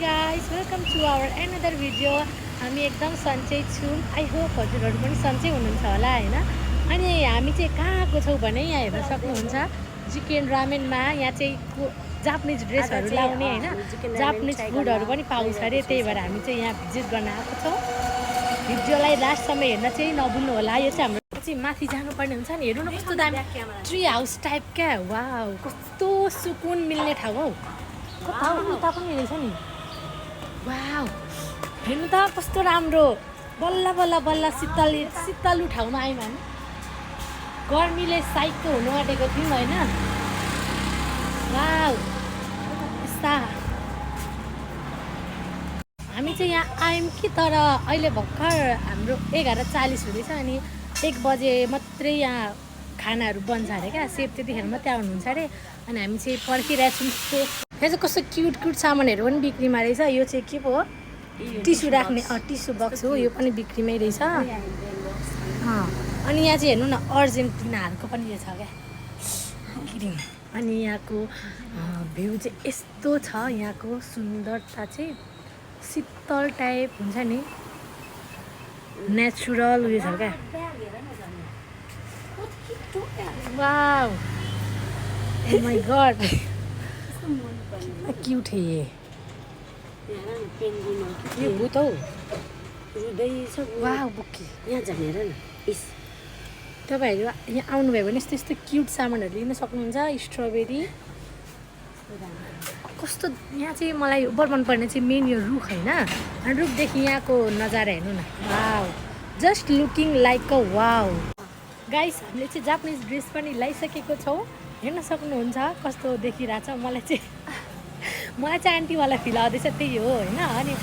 guys, welcome to our another video. हामी एकदम सन्चै छौँ. आई होप हजुरहरू पनि सन्चै हुनुहुन्छ होला हैन. अनि हामी चाहिँ कहाँ आएको छौँ भने यहाँ हेर्न सक्नुहुन्छ चिकन रामेनमा. यहाँ चाहिँ जापानिज ड्रेसहरू लाउने हैन, जापानिज फुडहरू पनि पाउँछ अरे. त्यही भएर हामी चाहिँ यहाँ भिजिट गर्न आएको छौँ. भिडियोलाई लास्टसम्म हेर्न चाहिँ नभुल्नु होला. यो चाहिँ हाम्रो चाहिँ माथि जानुपर्ने हुन्छ नि. हेर्नु न कस्तो दामी ट्री हाउस टाइप क्या. वाउ, कस्तो सुकुन मिल्ने ठाउँ हौ. कता उता पनि रहेछ नि. वाउ, हेर्नु त कस्तो राम्रो. बल्ल बल्ल बल्ल शीतलु ठाउँमा आयौँ हामी. गर्मीले साइकको हुनु आँटेको थियौँ होइन. वाउ, यस्ता हामी चाहिँ यहाँ आयौँ कि तर अहिले भर्खर हाम्रो 11:40 हुँदैछ. अनि 1 बजे मात्रै यहाँ खानाहरू बन्छ अरे क्या. सेफ त्यतिखेर मात्रै आउनुहुन्छ अरे. अनि हामी चाहिँ पर्खिरहेछौँ. यहाँ चाहिँ कस्तो क्युट क्युट सामानहरू पनि बिक्रीमा रहेछ. यो चाहिँ के पो हो? टिस्यु राख्ने टिस्यु बक्स हो. यो पनि बिक्रीमै रहेछ. अनि यहाँ चाहिँ हेर्नु न अर्जेन्टिनाहरूको पनि यो छ क्या. अनि यहाँको भ्यू चाहिँ यस्तो छ. यहाँको सुन्दरता चाहिँ शीतल टाइप हुन्छ नि, नेचुरल उयो छ क्या. Wow, oh my god, cute है ये. ये भूत हौ. वाउ, बुक्की यहाँ झरेर न. तपाईँहरू यहाँ आउनुभयो भने यस्तो यस्तो क्युट सामानहरू लिन सक्नुहुन्छ. स्ट्रबेरी कस्तो. यहाँ चाहिँ मलाई बर मनपर्ने चाहिँ मेन यो रुख होइन. अनि रुखदेखि यहाँको नजारा हेर्नु न. Wow, just looking like a wow. Guys, हामीले चाहिँ जापानिज ड्रेस पनि लगाइसकेको छौँ. हेर्न सक्नुहुन्छ कस्तो देखिरहेछ. मलाई चाहिँ आन्टीवाला फिल आउँदैछ. त्यही हो होइन. अनि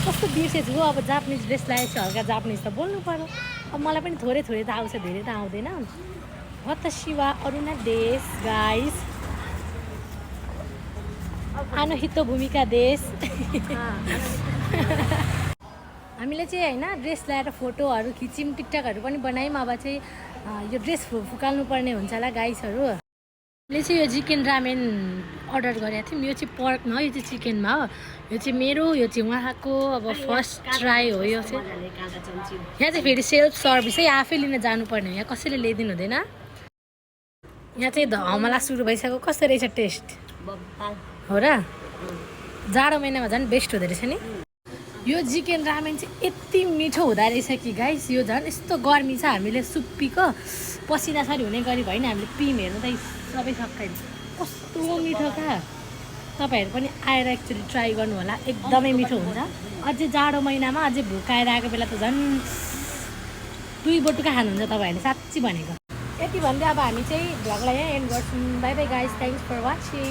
कस्तो बिर्सेछु हो. अब जापानिज ड्रेस लगाएछ, हल्का जापानिज त बोल्नु पर्यो. अब मलाई पनि थोरै थोरै त आउँछ, धेरै त आउँदैन. वताशी वा अरुणा देश गाइस, आनोहितो भूमिका देश. हामीले चाहिँ होइन ड्रेस ल्याएर फोटोहरू खिच्यौँ, टिकटकहरू पनि बनायौँ. अब चाहिँ यो ड्रेस फुकाल्नु पर्ने हुन्छ होला गाइसहरू. हामीले चाहिँ यो चिकन रामेन अर्डर गरेको थियौँ. यो चाहिँ पर्कमा हो, यो चाहिँ चिकनमा हो. यो चाहिँ मेरो, यो चाहिँ उहाँको अब फर्स्ट ट्राई हो. यो चाहिँ यहाँ चाहिँ फेरि सेल्फ सर्भिस है, आफै लिन जानुपर्ने हो. यहाँ कसैले ल्याइदिनु हुँदैन. यहाँ चाहिँ हमला सुरु भइसक्यो. कस्तो रहेछ टेस्ट हो र? जाडो महिनामा झन् बेस्ट हुँदो रहेछ नि. यो चिकन रामेन चाहिँ यति मिठो हुँदो रहेछ कि गाइस. यो झन् यस्तो गर्मी छ, हामीले सुप्पीको पसिनासरी हुने गरी भएन. हामीले पिम हेर्नु त सबै सबै कस्तो मिठो क्या. तपाईँहरू पनि आएर एक्चुअली ट्राई गर्नु होला. एकदमै मिठो हुन्छ. अझै जाडो महिनामा अझै भुकाएर आएको बेला त झन् 2 बटुका खानुहुन्छ तपाईँहरूले. साँच्ची भनेको. यति भन्दै अब हामी चाहिँ भ्लगलाई यहाँ एन्ड गर्छौँ. Bye bye guys, thanks for watching.